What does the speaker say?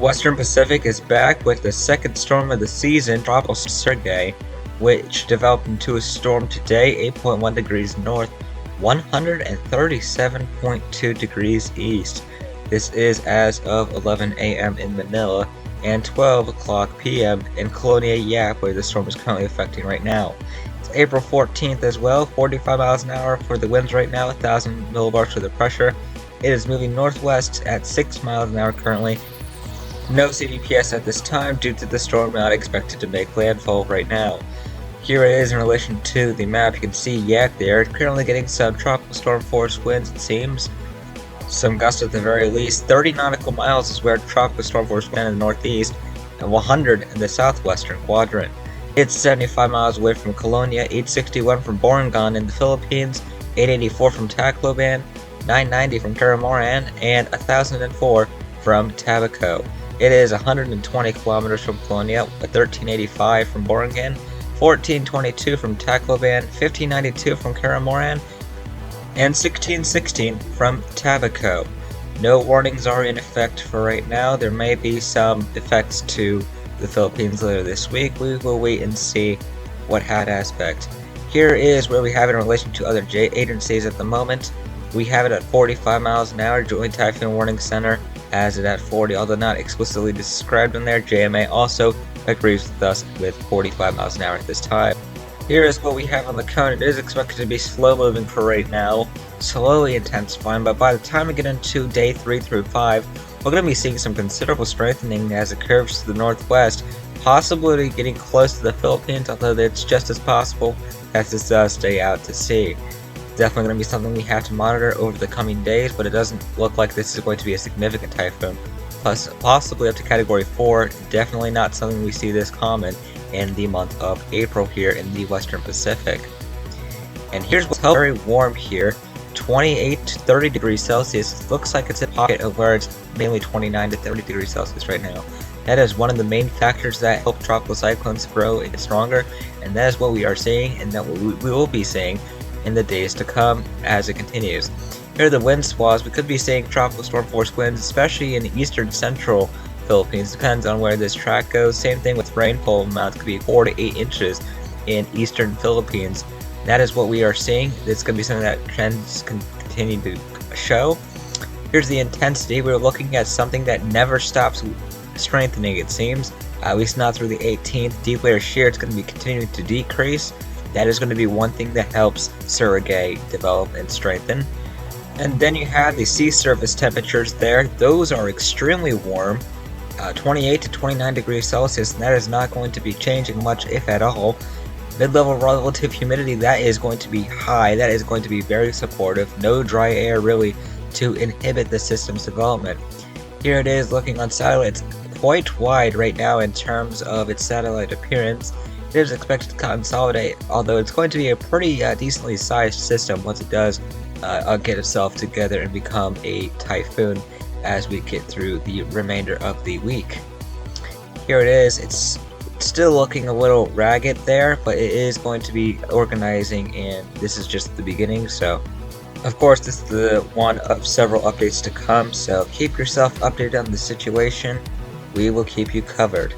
Western Pacific is back with the second storm of the season, Tropical Surigae, which developed into a storm today, 8.1 degrees north, 137.2 degrees east. This is as of 11 a.m. in Manila and 12 o'clock p.m. in Colonia Yap, where the storm is currently affecting right now. It's April 14th as well, 45 miles an hour for the winds right now, 1,000 millibars for the pressure. It is moving northwest at 6 miles an hour currently. No CDPS at this time due to the storm not expected to make landfall right now. Here it is in relation to the map. You can see Yak there, currently getting some tropical storm force winds it seems. Some gusts at the very least. 30 nautical miles is where tropical storm force wind in the northeast, and 100 in the southwestern quadrant. It's 75 miles away from Colonia, 861 from Borongan in the Philippines, 884 from Tacloban, 990 from Caramoran, and 1004 from Tabaco. It is 120 kilometers from Colonia, 1385 from Borongan, 1422 from Tacloban, 1592 from Caramoran, and 1616 from Tabaco. No warnings are in effect for right now. There may be some effects to the Philippines later this week. We will wait and see what had aspect. Here is where we have it in relation to other agencies at the moment. We have it at 45 miles an hour. Joint Typhoon Warning Center has it at 40, although not explicitly described in there. JMA also agrees with us with 45 miles an hour at this time. Here is what we have on the cone. It is expected to be slow moving for right now, slowly intensifying, but by the time we get into day 3 through 5, we're going to be seeing some considerable strengthening as it curves to the northwest, possibly getting close to the Philippines, although it's just as possible as this does stay out to sea. Definitely going to be something we have to monitor over the coming days, but it doesn't look like this is going to be a significant typhoon. Plus, possibly up to Category 4, definitely not something we see this common in the month of April here in the Western Pacific. And here's what's very warm here, 28 to 30 degrees Celsius. It looks like it's a pocket of where it's mainly 29 to 30 degrees Celsius right now. That is one of the main factors that help tropical cyclones grow and get stronger, and that is what we are seeing, and that we will be seeing in the days to come as it continues. Here are the wind swaths. We could be seeing tropical storm force winds, especially in the eastern central Philippines. Depends on where this track goes. Same thing with rainfall amounts, could be 4 to 8 inches in eastern Philippines. That is what we are seeing. It's going to be something that trends can continue to show. Here's the intensity. We're looking at something that never stops strengthening, it seems. At least not through the 18th. Deep layer shear, it's going to be continuing to decrease. That is going to be one thing that helps Surigae develop and strengthen. And then you have the sea surface temperatures there. Those are extremely warm, 28 to 29 degrees Celsius, and that is not going to be changing much, if at all. Mid-level relative humidity, that is going to be high. That is going to be very supportive. No dry air really to inhibit the system's development. Here it is looking on satellite. It's quite wide right now in terms of its satellite appearance. It is expected to consolidate, although it's going to be a pretty decently sized system once it does get itself together and become a typhoon as we get through the remainder of the week. Here it is. It's still looking a little ragged there, but it is going to be organizing, and this is just the beginning. So of course this is the one of several updates to come, so keep yourself updated on the situation. We will keep you covered.